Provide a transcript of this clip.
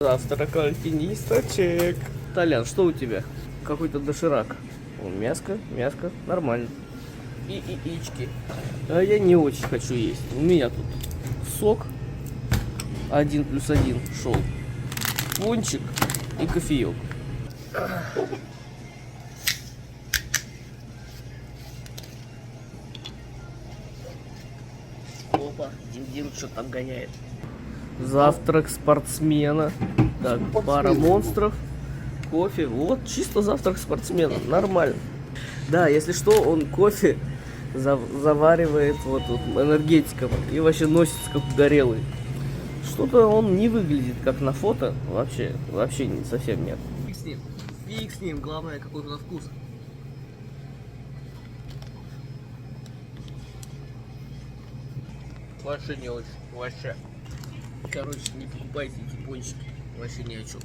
Завтрак альпинисточек. Толян, что у тебя? Какой-то доширак. Мяско, мяско, нормально. И яички. А я не очень хочу есть. У меня тут сок 1+1 шел. Пончик и кофеек. Опа, Дин что там гоняет. Завтрак спортсмена. Так, пара монстров. Кофе. Вот, чисто завтрак спортсмена. Нормально. Да, если что, он кофе заваривает вот тут энергетиком. И вообще носится как угорелый. Что-то он не выглядит как на фото. Вообще совсем нет. Фиг с ним. Главное, какой туда вкус. Вообще не очень. Вообще. Короче, не покупайте эти пончики. Вообще ни о чем.